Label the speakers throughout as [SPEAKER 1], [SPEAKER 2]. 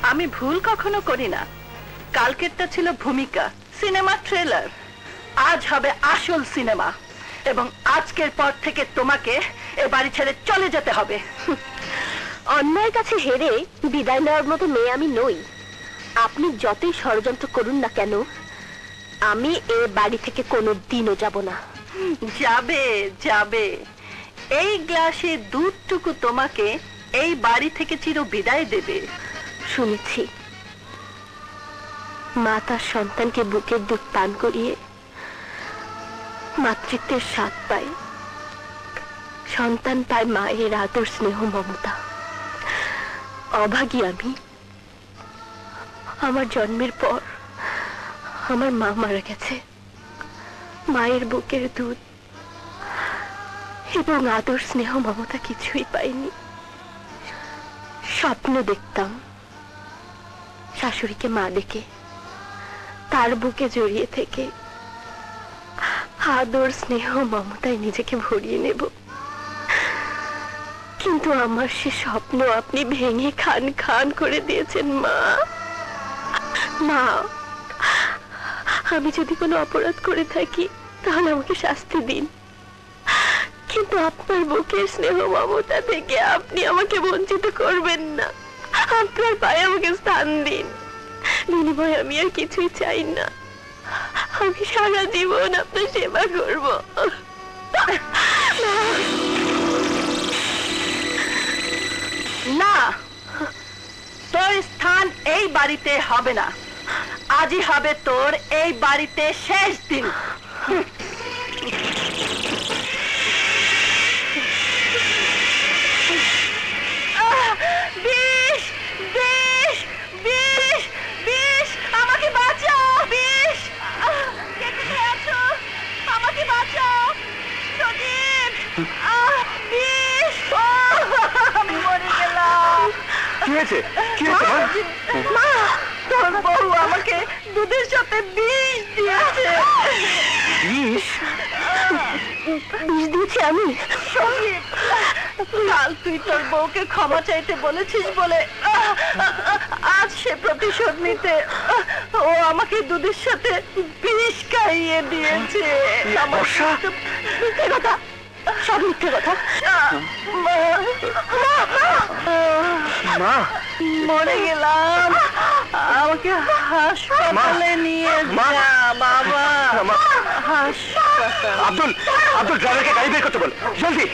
[SPEAKER 1] আমি ভুল কখনো করি না। কালকেরটা ছিল ভূমিকা, সিনেমা ট্রেলার। আজ হবে আসল সিনেমা, এবং আজকের পর থেকে তোমাকে এ বাড়ি ছেড়ে চলে যেতে হবে।
[SPEAKER 2] অন্যায়ের কাছে হেরে বিদায় নেওয়ার মতো মেয়ে আমি নই। আপনি যতই ষড়যন্ত্র করুন না কেন, আমি এ বাড়ি থেকে কোনো দিনও যাব না।
[SPEAKER 1] যাবে যাবে, এই গ্লাসে দুধটুকু তোমাকে এই বাড়ি থেকে চির বিদায় দেবে।
[SPEAKER 2] শুনেছি মা তার সন্তানকে বুকের দুধ পান করিয়ে মাতৃত্বের স্বাদ পায়, সন্তান পায় মায়ের আদর স্নেহ মমতা। অভাগী আমি। আমার জন্মের পর আমার মা মারা গেছে। মায়ের বুকের দুধ এবং আদর স্নেহ মমতা কিছুই পাইনি। স্বপ্ন দেখতাম শাশুড়িকে মা ডেকে তার বুকে জড়িয়ে থেকে আদর স্নেহ মমতায় নিজেকে ভরিয়ে নেব, কিন্তু আমার সে স্বপ্ন আপনি ভেঙে খান খান করে দিয়েছেন। মা, মা, আমি যদি কোনো অপরাধ করে থাকি তাহলে আমাকে শাস্তি দিন, কিন্তু আপনার বুকের স্নেহ মমতা থেকে আপনি আমাকে বঞ্চিত করবেন না। আপনার পায়ে আমাকে স্থান দিন। বিনিময়ে আমি আর কিছুই চাই না। আমি সারা জীবন আপনার সেবা করব।
[SPEAKER 1] না, তোর স্থান এই বাড়িতে হবে না। আজই হবে তোর এই বাড়িতে শেষ দিন। বিষ, বিষ, বিষ, বিষ, আমাকে বাঁচাও। বিষ, কে কোথায় আছো? আমাকে বাঁচাও। সজীব, বিষ, আমি মরে গেলাম।
[SPEAKER 3] কি হয়েছে? কি হয়েছে
[SPEAKER 1] মা? তোর বউ আমাকে দুধের সাথে বিষ দিয়েছে।
[SPEAKER 3] বিষ?
[SPEAKER 2] বিষ দিয়েছি আমি?
[SPEAKER 1] সজীব, কাল তুই তোর বউকে ক্ষমা চাইতে বলেছিস বলে আজ সে প্রতিশোধ নিতে ও আমাকে দুধের সাথে বিষ খাইয়ে দিয়েছে।
[SPEAKER 2] মিথ্যে কথা, সব মিথ্যে কথা।
[SPEAKER 3] মা,
[SPEAKER 1] মরে গেলাম, আমাকে হাসপাতালে নিয়ে যা বাবা। হাসপাতাল।
[SPEAKER 3] আব্দুল, আব্দুল ড্রাইভারকে গাড়ি বের করতে বল, জলদি।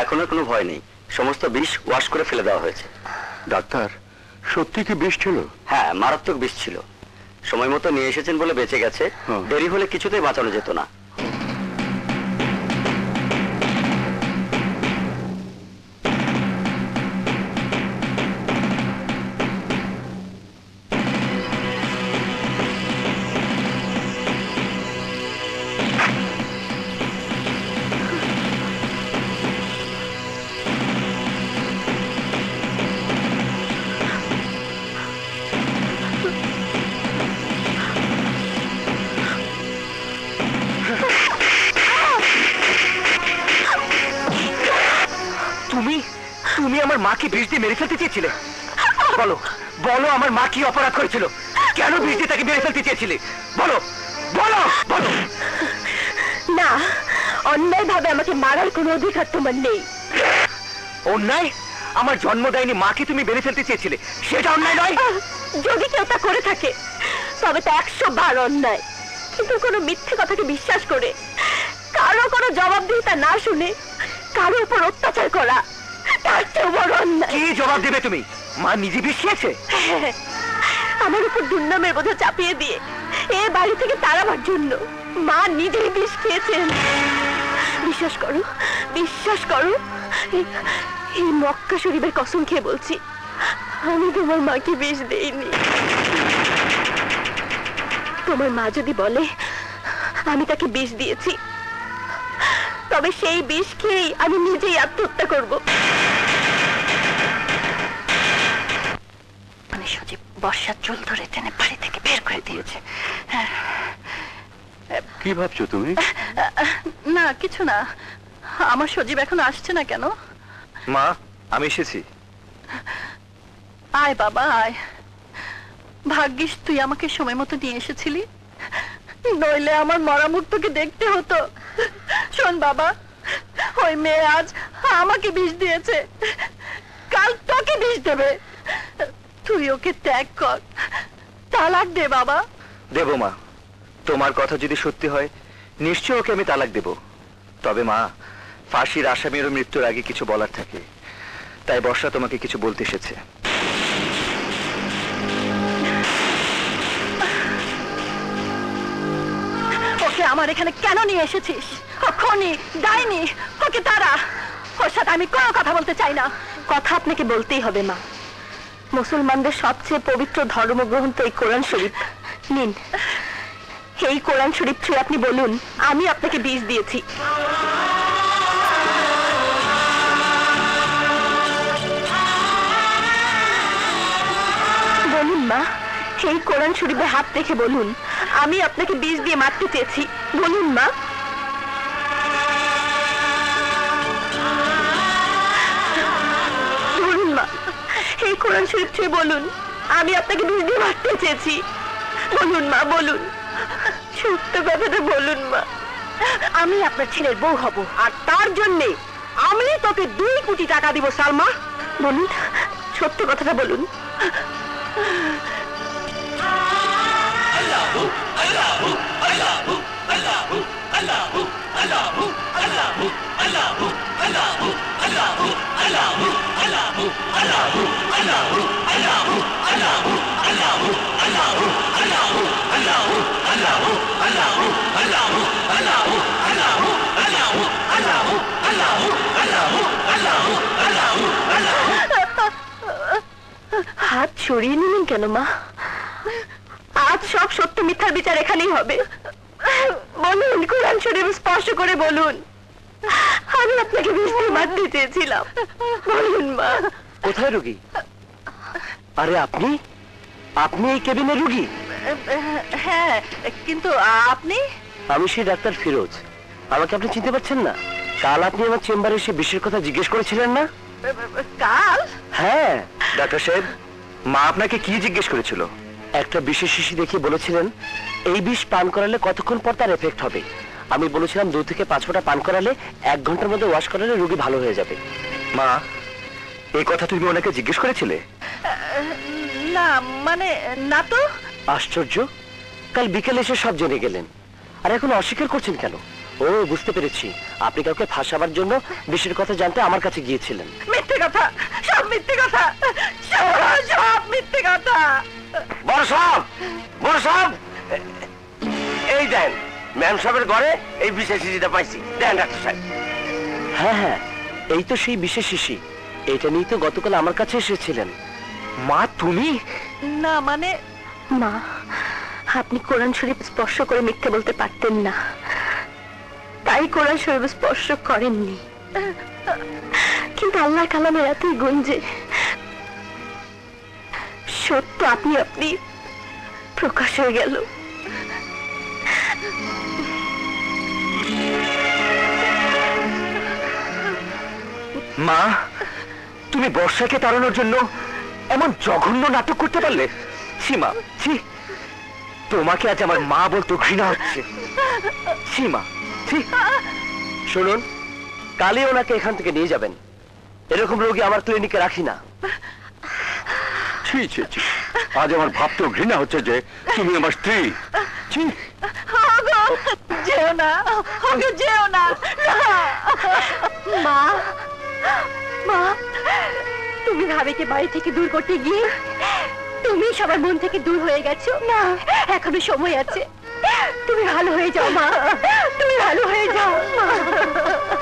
[SPEAKER 4] এখন আর কোনো ভয় নেই, সমস্ত বিষ ওয়াশ করে ফেলে দেওয়া হয়েছে।
[SPEAKER 3] ডাক্তার, সত্যি কি বিষ ছিল?
[SPEAKER 4] হ্যাঁ, মারাত্মক বিষ ছিল। সময় মতো নিয়ে এসেছেন বলে বেঁচে গেছে, দেরি হলে কিছুতেই বাঁচানো যেত না।
[SPEAKER 3] তুমি আমার মাকে বিষ দিয়ে মেরে ফেলতে চেয়েছিলে? বলো বলো, আমার মা কি অপরাধ করেছিল? কেন বিষ দিয়ে তাকে মেরে ফেলতে চেয়েছিলে? বলো বলো বলো।
[SPEAKER 2] না, অন্যায় ভাবে আমাকে মারার কোনো অধিকার তোমার নেই।
[SPEAKER 3] অন্যায়? আমার জন্ম দেয়নি মাকে তুমি মেরে ফেলতে চেয়েছিলে, সেটা অন্যায় নয়?
[SPEAKER 2] যদি কেউ তা করে থাকে তবে তা 100 বার অন্যায়। কিন্তু কোনো মিথ্যে কথাকে বিশ্বাস করে কারো কোনো জবাবদিহিতা না শুনে কারো উপর অত্যাচার করা তার চেয়ে বড় অন্যায়।
[SPEAKER 3] কি জবাব দেবে তুমি? মা নিজে বিষ খেয়েছে?
[SPEAKER 2] হ্যাঁ, আমার উপর দুর্নামের বোঝা চাপিয়ে দিয়ে এ বাড়ি থেকে তাড়াবার জন্য মা নিজেই বিষ খেয়েছেন। বিশ্বাস করো, বিশ্বাস করো, এই মক্কা শরীফের কসম খেয়ে বলছি, আমি তোমার মাকে বিষ দেইনি। তোমার মা যদি বলে আমি তাকে বিষ দিয়েছি, তবে সেই বিষ খেয়েই আমি নিজেই আত্মহত্যা করব।
[SPEAKER 1] মানে সজীব বর্ষার চুল ধরে টেনে বাড়ি থেকে বের করে দিয়েছে।
[SPEAKER 3] কি ভাবছো তুমি?
[SPEAKER 1] না কিছু না। আমার সজীব এখন আসছে না কেন?
[SPEAKER 3] মা, আমি এসেছি।
[SPEAKER 1] আয় বাবা আয়। ভাগ্যিস তুই আমাকে সময় মতো নিয়ে এসেছিলি, নইলে আমার মরা মুখ তোকে দেখতে হতো। শোন বাবা, ওই মেয়ে আজ আমাকে বিষ দিয়েছে, কাল তোকে বিষ দেবে। তুই ওকে ত্যাগ কর, তালাক দে বাবা।
[SPEAKER 3] দেব মা, তোমার কথা যদি সত্যি হয় নিশ্চয় ওকে আমি তালাক দেব। তবে মা, ফাঁসির আসামির মৃত্যুর আগে কিছু বলার থাকে, তাই বর্ষা তোমাকে কিছু বলতে এসেছে।
[SPEAKER 1] ওকে আমার এখানে কেন নিয়ে এসেছিস? ও খুনি, ডাইনি, ওকে তারা। ওর সাথে আমি কোনো কথা বলতে চাই না।
[SPEAKER 2] কথা আপনাকে বলতেই হবে মা। মুসলমানদের সবচেয়ে পবিত্র ধর্মগ্রন্থ এই কোরআন শরীফ। নিন, এই কোরআন শরীফ ছুঁয়ে আপনি বলুন আমি আপনাকে বিষ দিয়েছি। বলুন মা, এই কোরআন শরীফে হাত রেখে বলুন আমি আপনাকে বিষ দিয়ে মারতে চেয়েছি। বলুন মা। বলুন মা, এই কোরআন শরীফ ছুঁয়ে বলুন আমি আপনাকে বিষ দিয়ে মারতে চেয়েছি। বলুন মা, বলুন, সত্য কথাটা বলুন মা।
[SPEAKER 1] আমি আপনার ছেলের বউ হব, আর তার জন্য আমি তোকে 2 কোটি টাকা দিব সালমা।
[SPEAKER 2] বলুন, সত্য কথাটা বলুন। হাত সরিয়ে নিলেন কেন মা? আজ সব সত্য মিথ্যার বিচার এখানেই হবে। বলুন, কোরআন শরীফ স্পর্শ করে বলুন আমি আপনাকে বিষ দিয়ে মারতে চেয়েছিলাম। বলুন মা।
[SPEAKER 3] কোথায় রোগী? আরে আপনি, আপনি এই কেবিনের রোগী?
[SPEAKER 1] হ্যাঁ, কিন্তু আপনি?
[SPEAKER 3] আমি সেই ডাক্তার ফিরোজ। আমাকে আপনি চিনতে পারছেন না? কাল আপনি আমার চেম্বারে এসে বিষের কথা জিজ্ঞেস করেছিলেন না?
[SPEAKER 1] কাল?
[SPEAKER 3] হ্যাঁ ডাক্তার সাহেব, মা আপনাকে কি জিজ্ঞেস করেছিল? একটা বিশেষ শিশি দেখিয়ে বলেছিলেন এই বিষ পান করালে কতক্ষণ পর তার এফেক্ট হবে। আমি বলেছিলাম 2 থেকে 5 ফোঁটা পান করালে 1 ঘন্টার মধ্যে ওয়াশ করালে রোগী ভালো হয়ে যাবে। মা, এই কথা তুমি ওনাকে জিজ্ঞেস করেছিলে?
[SPEAKER 1] না মানে না তো।
[SPEAKER 3] আশ্চর্য, কাল বিকেলে এসে সব জেনে গেলেন, আর এখন অস্বীকার করছেন কেন? ও বুঝতে পেরেছি, আপনি কাউকে ফাঁসাবার জন্য বিষের কথা জানতে আমার কাছে গিয়েছিলেন।
[SPEAKER 1] মিথ্যে কথা, সব মিথ্যে কথা, সব মিথ্যে কথা।
[SPEAKER 3] বড় সাহেব, বড় সাহেব, এই দেন ম্যাম সাহেবের ঘরে এই বিশেষ শিশিটা পাইছি, দেন ডাক্তার সাহেব। হ্যাঁ হ্যাঁ, এই তো সেই বিশেষ শিশি। এটা নিয়ে তো গতকাল আমার কাছে এসেছিলেন। মা তুমি?
[SPEAKER 1] না মানে
[SPEAKER 2] মা, আপনি কোরআন শরীফ স্পর্শ করে মিথ্যে বলতে পারতেন না, তাই কোরআন শরীফ স্পর্শ করেননি। কিন্তু আল্লাহ কালামের এতই গুণ যে সত্য আপনি আপনি প্রকাশ হয়ে গেল।
[SPEAKER 3] মা, তুমি বর্ষাকে তাড়ানোর জন্য এমন জঘন্য নাটক করতে পারলে? সীমা, ছি, তোমাকে আজ আমার মা বলতে ঘৃণা হচ্ছে। সীমা, ছি। শুনুন, কালই ওনাকে এখান থেকে নিয়ে যাবেন। এরকম রোগী আমার ক্লিনিকে রাখি না।
[SPEAKER 5] ছি ছি ছি, আজ আমার ভাবতেও ঘৃণা হচ্ছে যে তুমি আমার স্ত্রী। ছি।
[SPEAKER 1] ওগো, যেও না, ওগো যেও না।
[SPEAKER 2] মা, মা, তুমি ভাবিকে বাড়ি থেকে দূর করতে গিয়ে তুমি সবার মন থেকে দূর হয়ে গেছো। না, এখনো সময় আছে। তুমি ভালো হয়ে যাও মা, তুমি ভালো হয়ে যাও।